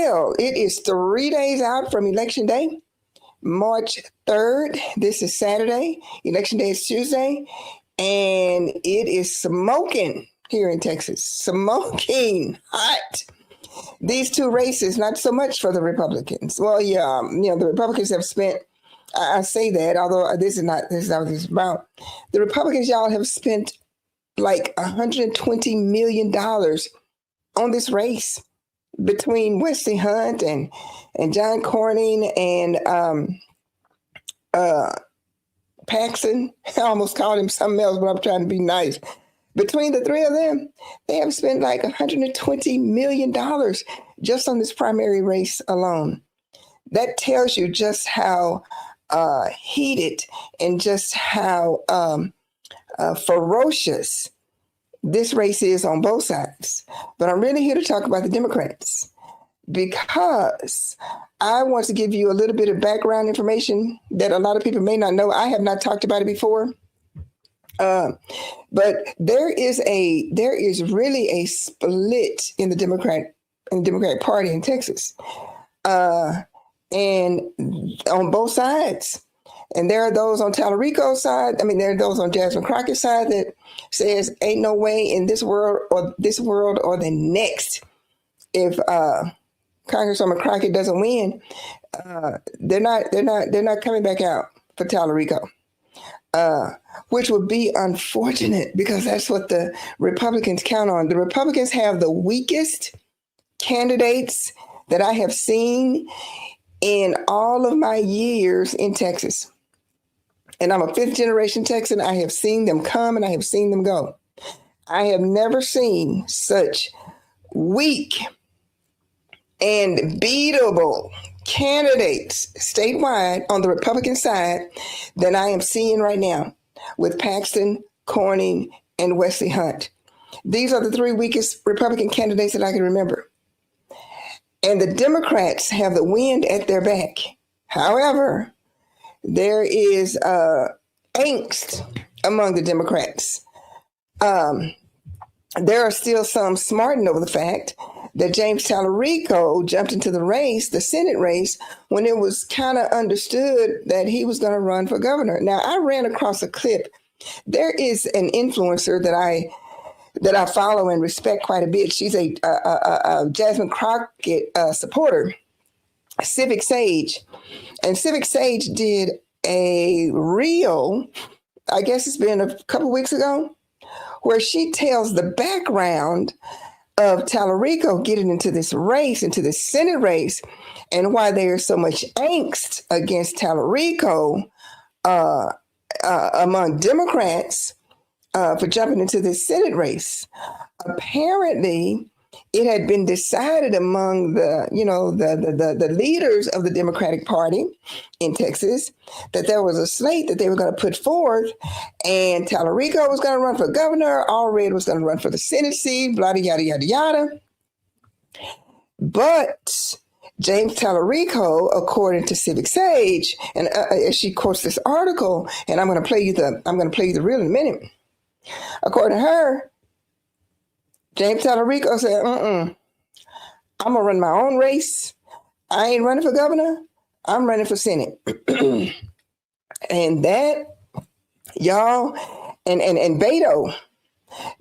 Well, it is 3 days out from Election Day, March 3rd. This is Saturday. Election Day is Tuesday. And it is smoking here in Texas. Smoking hot. These two races, not so much for the Republicans. Well, yeah, the Republicans have spent, I say that, although this is not what this is about. The Republicans, y'all, have spent like $120 million on this race between Wesley Hunt and John Cornyn and Paxton. I almost called him something else, but I'm trying to be nice. Between the three of them, they have spent like $120 million just on this primary race alone. That tells you just how heated and just how ferocious this race is on both sides. But I'm really here to talk about the Democrats because I want to give you a little bit of background information that a lot of people may not know. I have not talked about it before. But there is really a split in the Democratic Party in Texas, and on both sides. And there are those on Talarico's side. I mean, there are those on Jasmine Crockett's side that says ain't no way in this world or the next if Congresswoman Crockett doesn't win, they're not coming back out for Talarico. Which would be unfortunate because that's what the Republicans count on. The Republicans have the weakest candidates that I have seen in all of my years in Texas. And I'm a fifth generation Texan. I have seen them come and I have seen them go. I have never seen such weak and beatable candidates statewide on the Republican side than I am seeing right now with Paxton, Cornyn, and Wesley Hunt. These are the three weakest Republican candidates that I can remember. And the Democrats have the wind at their back. However, there is angst among the Democrats. There are still some smarting over the fact that James Talarico jumped into the race, the Senate race, when it was kind of understood that he was going to run for governor. Now, I ran across a clip. There is an influencer that I follow and respect quite a bit. She's a Jasmine Crockett supporter, Civic Sage. And Civic Sage did a reel, I guess it's been a couple weeks ago, where she tells the background of Talarico getting into this race, into the Senate race, and why there's so much angst against Talarico among Democrats for jumping into this Senate race. Apparently, it had been decided among the leaders of the Democratic Party in Texas that there was a slate that they were going to put forth, and Talarico was going to run for governor, Allred was going to run for the Senate seat, blah, yada, yada, yada. But James Talarico, according to Civic Sage, and she quotes this article, and I'm going to play you the reel in a minute. According to her, James Talarico said, I'm going to run my own race. I ain't running for governor. I'm running for Senate. And that, y'all, and Beto.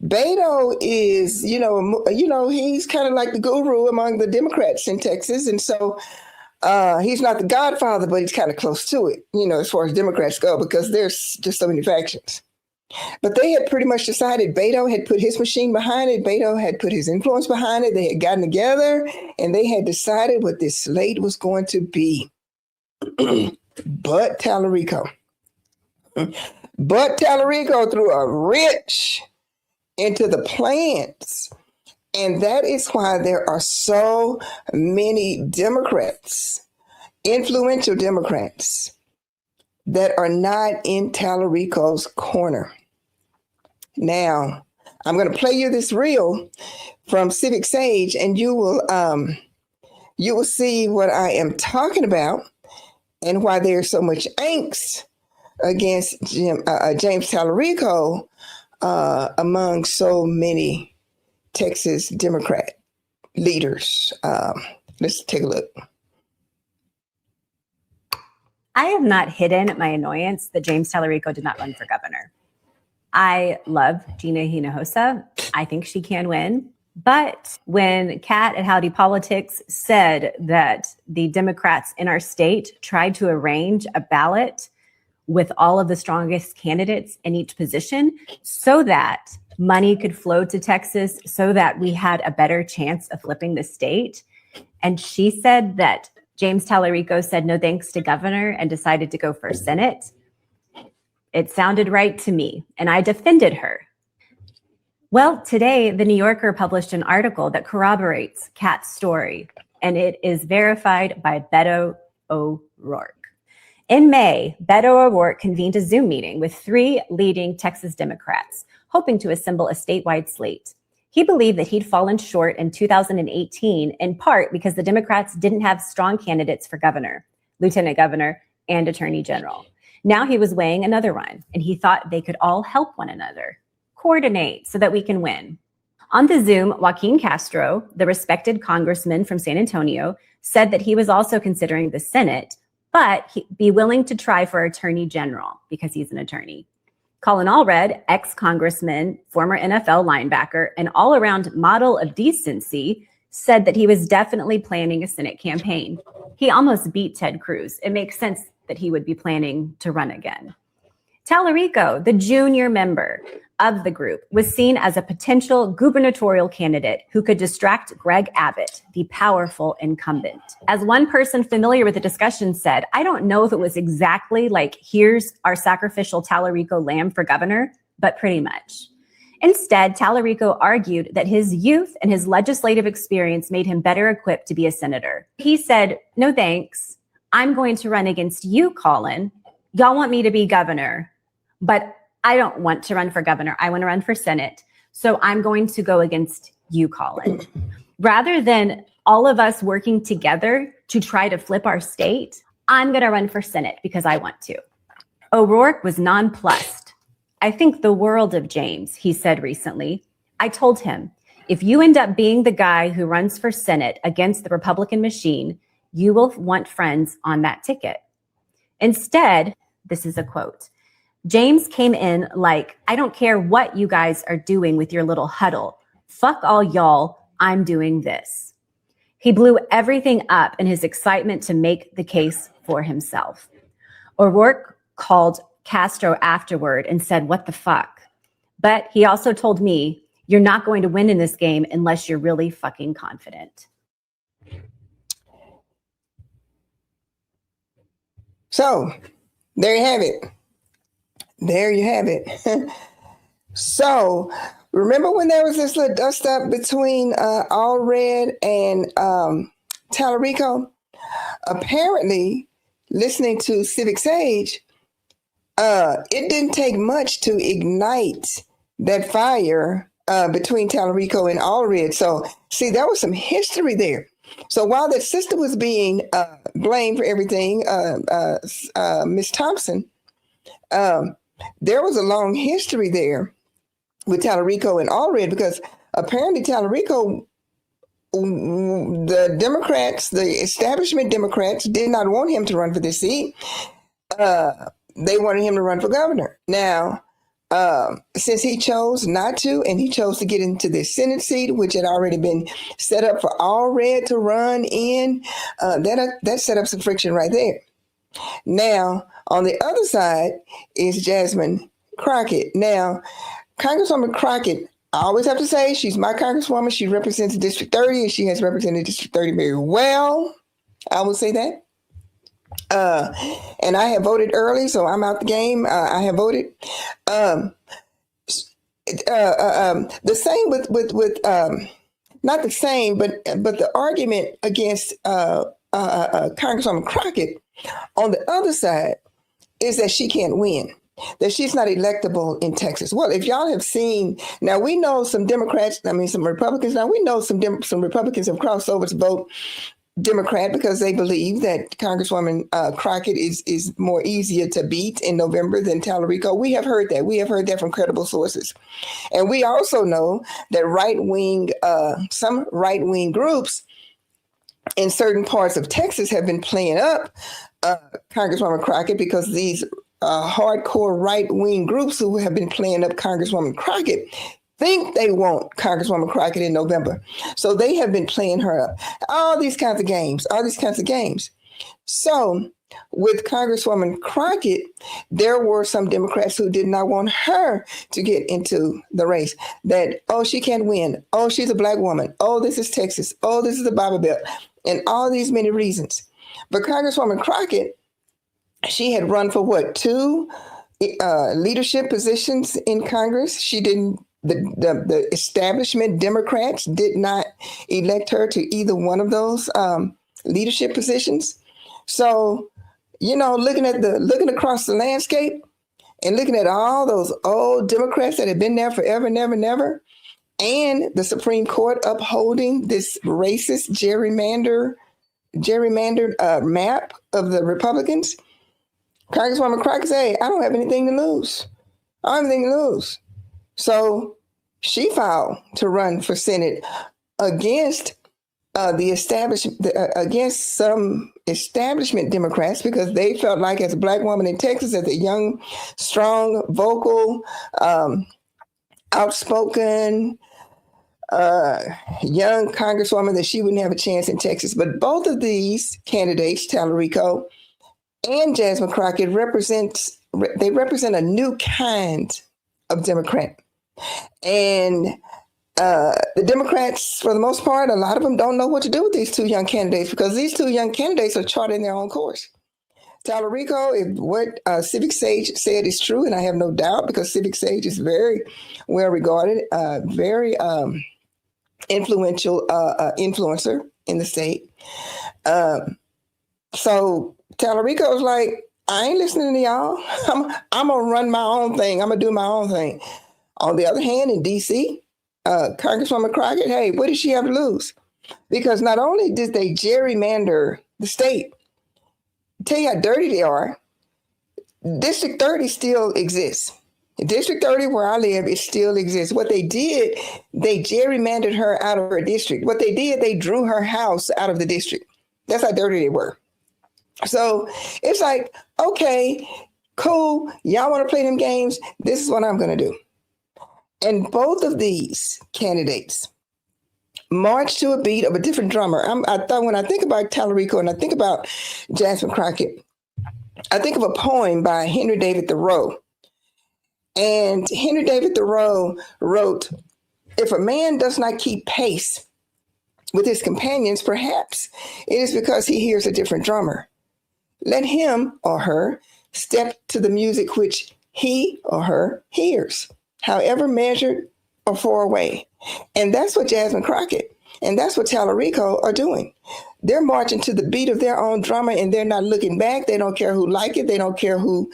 Beto is, he's kind of like the guru among the Democrats in Texas. And so he's not the godfather, but he's kind of close to it, as far as Democrats go, because there's just so many factions. But they had pretty much decided. Beto had put his machine behind it. Beto had put his influence behind it. They had gotten together and they had decided what this slate was going to be. But Talarico threw a wrench into the plans. And that is why there are so many Democrats, influential Democrats, that are not in Talarico's corner. Now, I'm going to play you this reel from Civic Sage, and you will see what I am talking about and why there's so much angst against James Talarico among so many Texas Democrat leaders. Let's take a look. I have not hidden my annoyance that James Talarico did not run for governor. I love Gina Hinojosa. I think she can win. But when Kat at Howdy Politics said that the Democrats in our state tried to arrange a ballot with all of the strongest candidates in each position so that money could flow to Texas, so that we had a better chance of flipping the state, and she said that James Talarico said no thanks to governor and decided to go for Senate, it sounded right to me, and I defended her. Well, today, the New Yorker published an article that corroborates Kat's story, and it is verified by Beto O'Rourke. In May, Beto O'Rourke convened a Zoom meeting with 3 leading Texas Democrats, hoping to assemble a statewide slate. He believed that he'd fallen short in 2018, in part because the Democrats didn't have strong candidates for governor, lieutenant governor, and attorney general. Now he was weighing another run, and he thought they could all help one another, coordinate so that we can win. On the Zoom, Joaquin Castro, the respected congressman from San Antonio, said that he was also considering the Senate, but he'd be willing to try for attorney general because he's an attorney. Colin Allred, ex-congressman, former NFL linebacker, and all-around model of decency, said that he was definitely planning a Senate campaign. He almost beat Ted Cruz. It makes sense that he would be planning to run again. Talarico, the junior member of the group, was seen as a potential gubernatorial candidate who could distract Greg Abbott, the powerful incumbent. As one person familiar with the discussion said, I don't know if it was exactly like, here's our sacrificial Talarico lamb for governor, but pretty much. Instead, Talarico argued that his youth and his legislative experience made him better equipped to be a senator. He said, no thanks, I'm going to run against you, Colin. Y'all want me to be governor, but I don't want to run for governor. I want to run for Senate. So I'm going to go against you, Colin. Rather than all of us working together to try to flip our state, I'm going to run for Senate because I want to. O'Rourke was nonplussed. I think the world of James, he said recently. I told him, if you end up being the guy who runs for Senate against the Republican machine, you will want friends on that ticket. Instead, this is a quote, James came in like, I don't care what you guys are doing with your little huddle. Fuck all y'all, I'm doing this. He blew everything up in his excitement to make the case for himself. O'Rourke called Castro afterward and said, what the fuck? But he also told me, you're not going to win in this game unless you're really fucking confident. So, there you have it. There you have it. So, remember when there was this little dust up between Allred and Talarico? Apparently, listening to Civic Sage, it didn't take much to ignite that fire between Talarico and Allred. So, see, there was some history there. So while that sister was being blamed for everything, Miss Thompson, there was a long history there with Talarico and Allred, because apparently Talarico, the Democrats, the establishment Democrats, did not want him to run for this seat. They wanted him to run for governor. Now, since he chose not to, and he chose to get into the Senate seat, which had already been set up for Allred to run in, that set up some friction right there. Now, on the other side is Jasmine Crockett. Now, Congresswoman Crockett, I always have to say, she's my Congresswoman. She represents District 30, and she has represented District 30 very well. I will say that. And I have voted early, so I'm out the game. I have voted. The same with not the same, but the argument against Congresswoman Crockett on the other side is that she can't win, that she's not electable in Texas. Well, if y'all have seen, now we know some Democrats, some Republicans, now we know some Republicans have crossed over to vote Democrat because they believe that Congresswoman Crockett is more easier to beat in November than Talarico. We have heard that. We have heard that from credible sources. And we also know that some right-wing groups in certain parts of Texas have been playing up Congresswoman Crockett because these hardcore right-wing groups who have been playing up Congresswoman Crockett think they want Congresswoman Crockett in November. So they have been playing her up. All these kinds of games. So with Congresswoman Crockett, there were some Democrats who did not want her to get into the race. That, oh, she can't win. Oh, she's a Black woman. Oh, this is Texas. Oh, this is the Bible Belt. And all these many reasons. But Congresswoman Crockett, she had run for what, 2 leadership positions in Congress. She didn't. The establishment Democrats did not elect her to either one of those leadership positions. So, looking across the landscape and looking at all those old Democrats that have been there forever, never, and the Supreme Court upholding this racist gerrymandered map of the Republicans, Congresswoman Crockett said, I don't have anything to lose. So she filed to run for Senate against against some establishment Democrats because they felt like, as a Black woman in Texas, as a young, strong, vocal, outspoken, young Congresswoman, that she wouldn't have a chance in Texas. But both of these candidates, Talarico and Jasmine Crockett, represent a new kind of Democrat. And the Democrats, for the most part, a lot of them don't know what to do with these 2 young candidates because these 2 young candidates are charting their own course. Talarico, if what Civic Sage said is true, and I have no doubt because Civic Sage is very well regarded, very influential influencer in the state. So Talarico is like, I ain't listening to y'all. I'm going to run my own thing. I'm going to do my own thing. On the other hand, in D.C., Congresswoman Crockett, hey, what does she have to lose? Because not only did they gerrymander the state, tell you how dirty they are, District 30 still exists. District 30, where I live, it still exists. What they did, they gerrymandered her out of her district. What they did, they drew her house out of the district. That's how dirty they were. So it's like, okay, cool. Y'all want to play them games? This is what I'm going to do. And both of these candidates march to a beat of a different drummer. I thought when I think about Talarico and I think about Jasmine Crockett, I think of a poem by Henry David Thoreau. And Henry David Thoreau wrote, if a man does not keep pace with his companions, perhaps it is because he hears a different drummer. Let him or her step to the music which he or her hears, however measured or far away. And that's what Jasmine Crockett and that's what Talarico are doing. They're marching to the beat of their own drummer, and they're not looking back. They don't care who like it. They don't care who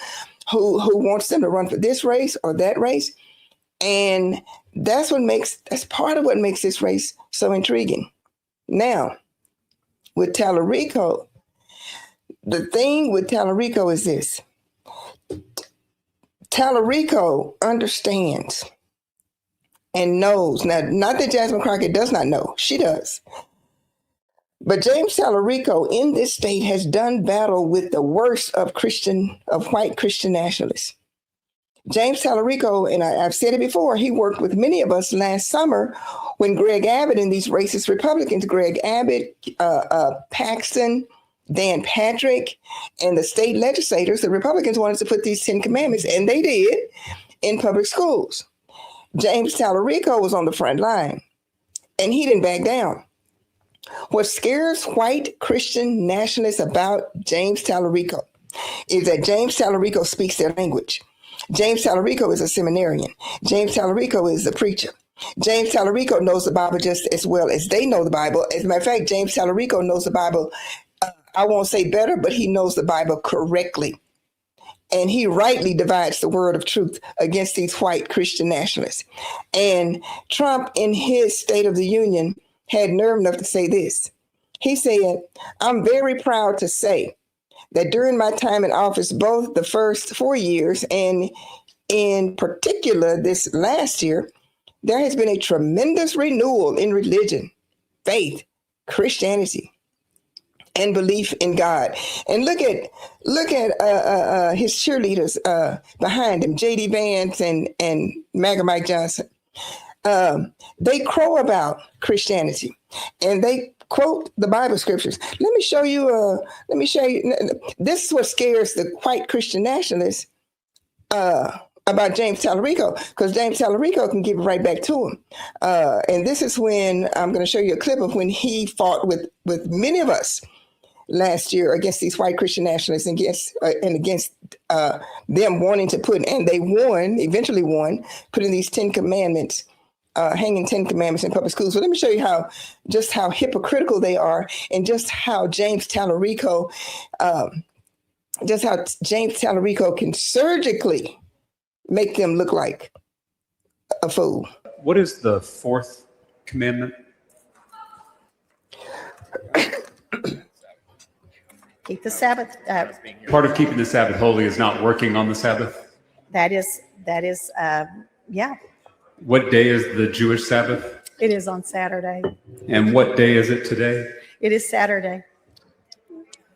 wants them to run for this race or that race. And that's part of what makes this race so intriguing. Now, with Talarico, the thing with Talarico is this. Talarico understands and knows. Now, not that Jasmine Crockett does not know. She does. But James Talarico in this state has done battle with the worst of white Christian nationalists. James Talarico, and I've said it before, he worked with many of us last summer when Greg Abbott and these racist Republicans, Greg Abbott, Paxton, Dan Patrick, and the state legislators, the Republicans wanted to put these 10 commandments, and they did, in public schools. James Talarico was on the front line, and he didn't back down. What scares white Christian nationalists about James Talarico is that James Talarico speaks their language. James Talarico is a seminarian. James Talarico is a preacher. James Talarico knows the Bible just as well as they know the Bible. As a matter of fact, James Talarico knows the Bible, I won't say better, but he knows the Bible correctly. And he rightly divides the word of truth against these white Christian nationalists. And Trump, in his State of the Union, had nerve enough to say this. He said, I'm very proud to say that during my time in office, both the first 4 years and in particular this last year, there has been a tremendous renewal in religion, faith, Christianity, and belief in God. And look at his cheerleaders behind him, J.D. Vance and MAGA Mike Johnson. They crow about Christianity, and they quote the Bible scriptures. Let me show you. This is what scares the white Christian nationalists about James Talarico, because James Talarico can give it right back to him. And this is when I'm going to show you a clip of when he fought with many of us last year against these white Christian nationalists and against them wanting to put, and they eventually won, putting these 10 commandments, hanging 10 commandments in public schools. So let me show you how hypocritical they are, and just how James Talarico can surgically make them look like a fool. What is the fourth commandment? Keep the Sabbath. Part of keeping the Sabbath holy is not working on the Sabbath. That is, yeah. What day is the Jewish Sabbath? It is on Saturday. And what day is it today? It is Saturday.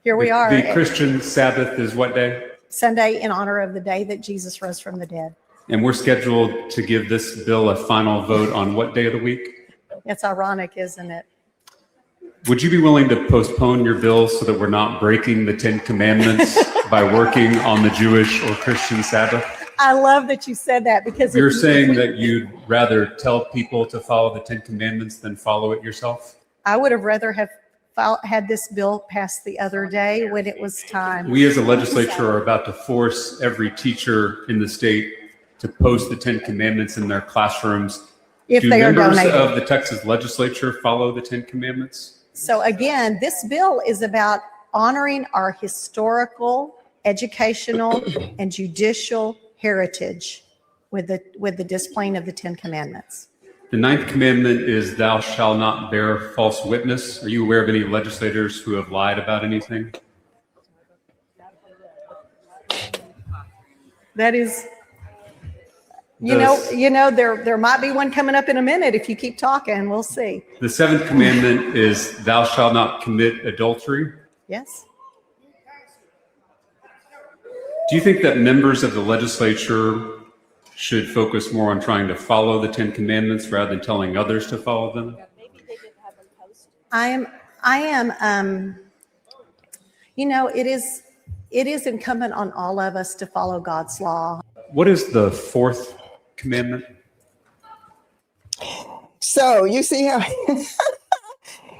Here we are. The Christian Sabbath is what day? Sunday, in honor of the day that Jesus rose from the dead. And we're scheduled to give this bill a final vote on what day of the week? It's ironic, isn't it? Would you be willing to postpone your bill so that we're not breaking the 10 commandments by working on the Jewish or Christian Sabbath? I love that you said that, because you're saying that you'd rather tell people to follow the 10 commandments than follow it yourself? I would have rather have had this bill passed the other day when it was time. We as a legislature are about to force every teacher in the state to post the 10 commandments in their classrooms. If they are donated. Do members of the Texas legislature follow the 10 commandments? So again, this bill is about honoring our historical, educational, and judicial heritage with the displaying of the 10 commandments. The 9th commandment is thou shalt not bear false witness. Are you aware of any legislators who have lied about anything? That is, there might be one coming up in a minute. If you keep talking, we'll see. The 7th commandment is thou shalt not commit adultery. Yes. Do you think that members of the legislature should focus more on trying to follow the 10 commandments rather than telling others to follow them? I am, it is incumbent on all of us to follow God's law. What is the 4th commandment? So you see how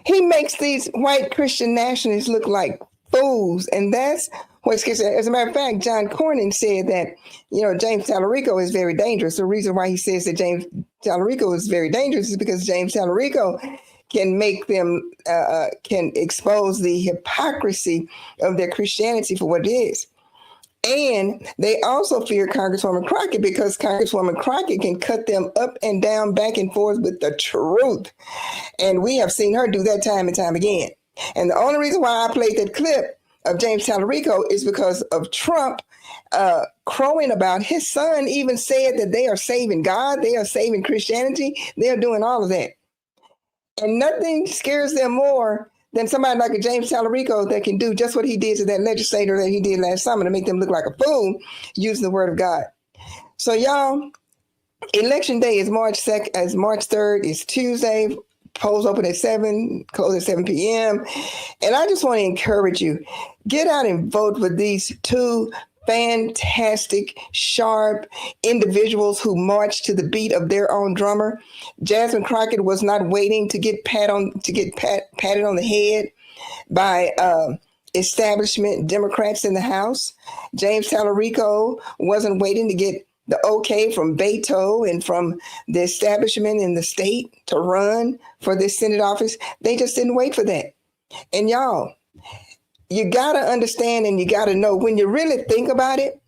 he makes these white Christian nationalists look like fools, and that's what's scares. As a matter of fact, John Cornyn said that James Talarico is very dangerous. The reason why he says that James Talarico is very dangerous is because James Talarico can make them can expose the hypocrisy of their Christianity for what it is. And they also fear Congresswoman Crockett, because Congresswoman Crockett can cut them up and down, back and forth with the truth. And we have seen her do that time and time again. And the only reason why I played that clip of James Talarico is because of Trump crowing about his son even said that they are saving God, they are saving Christianity, they are doing all of that. And nothing scares them more than somebody like a James Talarico that can do just what he did to that legislator that he did last summer to make them look like a fool using the word of God. So y'all, election day is March 3rd, it's Tuesday. Polls open at 7, close at 7 p.m. And I just want to encourage you, get out and vote for these two fantastic, sharp individuals who marched to the beat of their own drummer. Jasmine Crockett was not waiting to get patted on the head by establishment Democrats in the House. James Talarico wasn't waiting to get the okay from Beto and from the establishment in the state to run for this Senate office. They just didn't wait for that. And y'all, you got to understand and you got to know, when you really think about it,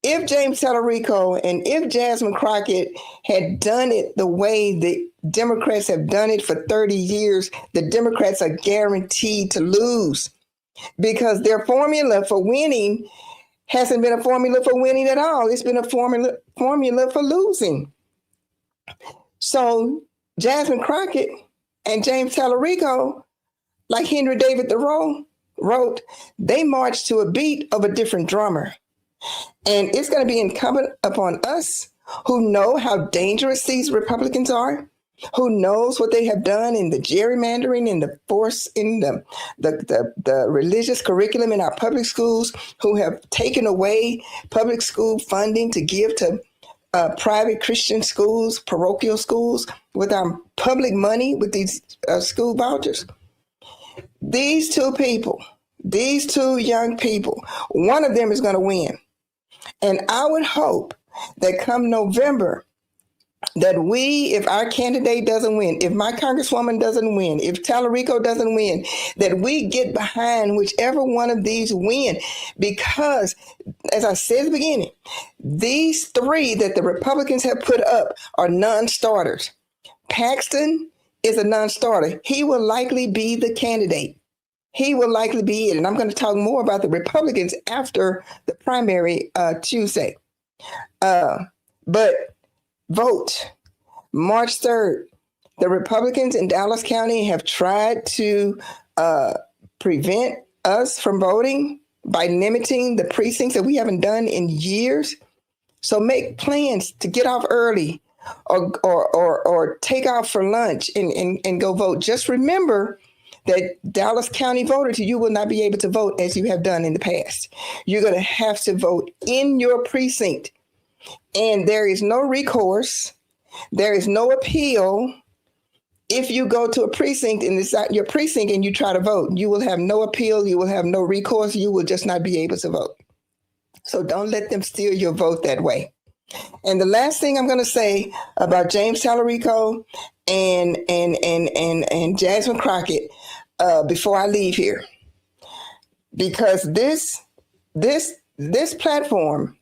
if James Talarico and if Jasmine Crockett had done it the way the Democrats have done it for 30 years, the Democrats are guaranteed to lose, because their formula for winning hasn't been a formula for winning at all. It's been a formula for losing. So Jasmine Crockett and James Talarico like Henry David Thoreau wrote, they march to a beat of a different drummer. And it's going to be incumbent upon us who know how dangerous these Republicans are, who knows what they have done in the gerrymandering and the force in the religious curriculum in our public schools, who have taken away public school funding to give to private Christian schools, parochial schools, with our public money, with these school vouchers. These two people, these two young people, one of them is going to win. And I would hope that come November, that we, if our candidate doesn't win, if my Congresswoman doesn't win, if Talarico doesn't win, that we get behind whichever one of these win. Because, as I said at the beginning, these three that the Republicans have put up are non-starters. Paxton is a non-starter. He will likely be the candidate. He will likely be it. And I'm going to talk more about the Republicans after the primary Tuesday. But vote March 3rd. The Republicans in Dallas County have tried to prevent us from voting by limiting the precincts that we haven't done in years. So make plans to get off early or take off for lunch and go vote. Just remember that Dallas County voters, you will not be able to vote as you have done in the past. You're going to have to vote in your precinct. And there is no recourse. There is no appeal. If you go to a precinct and it's not your precinct and you try to vote, you will have no appeal. You will have no recourse. You will just not be able to vote. So don't let them steal your vote that way. And the last thing I'm going to say about James Talarico and Jasmine Crockett before I leave here, because this platform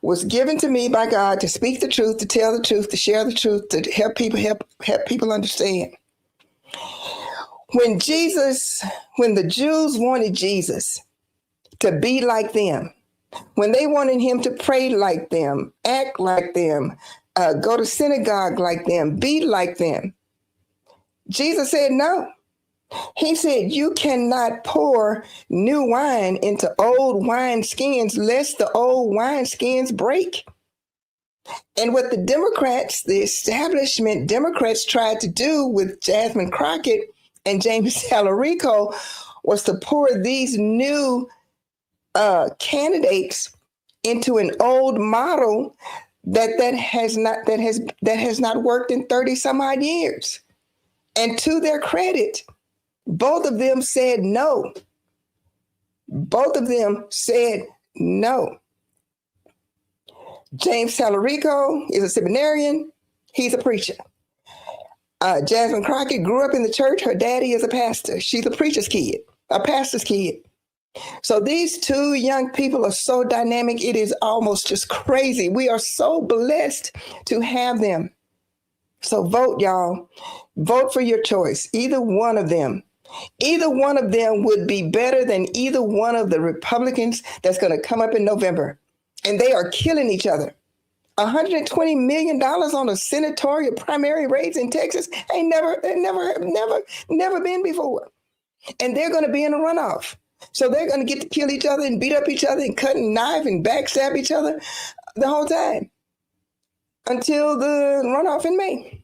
was given to me by God to speak the truth, to tell the truth, to share the truth, to help people understand. When the Jews wanted Jesus to be like them, when they wanted him to pray like them, act like them, go to synagogue like them, be like them, Jesus said no. He said, you cannot pour new wine into old wine skins lest the old wine skins break. And what the Democrats, the establishment Democrats, tried to do with Jasmine Crockett and James Talarico was to pour these new candidates into an old model that has not worked in 30 some odd years. And to their credit, both of them said no. Both of them said no. James Talarico is a seminarian. He's a preacher. Jasmine Crockett grew up in the church. Her daddy is a pastor. She's a preacher's kid, a pastor's kid. So these two young people are so dynamic. It is almost just crazy. We are so blessed to have them. So vote, y'all. Vote for your choice. Either one of them. Either one of them would be better than either one of the Republicans that's going to come up in November. And they are killing each other. $120 million on a senatorial primary race in Texas ain't never been before. And they're going to be in a runoff. So they're going to get to kill each other and beat up each other and cut and knife and backstab each other the whole time until the runoff in May.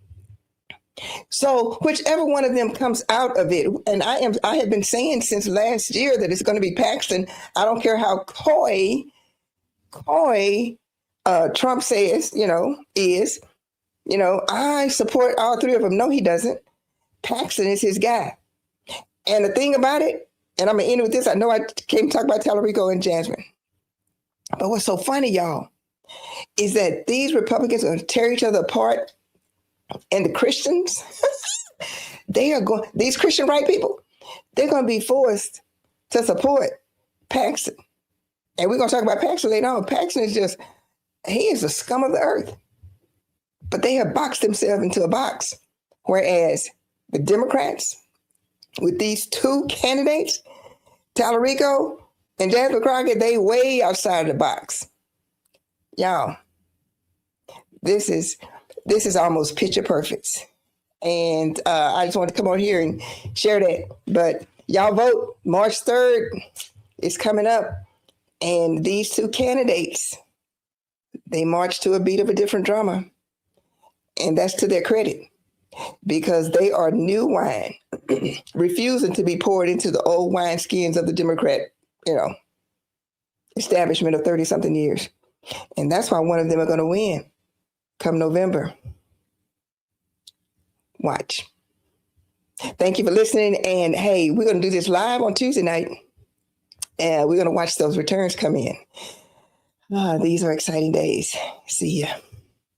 So whichever one of them comes out of it, and I have been saying since last year that it's going to be Paxton. I don't care how coy Trump says, I support all three of them. No, he doesn't. Paxton is his guy. And the thing about it, and I'm going to end with this. I know I came to talk about Talarico and Jasmine. But what's so funny, y'all, is that these Republicans are going to tear each other apart. And the Christians, these Christian right people, they're going to be forced to support Paxton. And we're going to talk about Paxton later on. Paxton he is the scum of the earth. But they have boxed themselves into a box. Whereas the Democrats, with these two candidates, Talarico and Jasmine Crockett, they way outside the box. Y'all, this is almost picture perfect. And I just wanted to come on here and share that. But y'all vote March 3rd. It's coming up. And these two candidates, they march to a beat of a different drama. And that's to their credit, because they are new wine, refusing to be poured into the old wineskins of the Democrat, establishment of 30-something years. And that's why one of them are going to win come November. Watch. Thank you for listening. And hey, we're going to do this live on Tuesday night. And we're going to watch those returns come in. These are exciting days. See ya.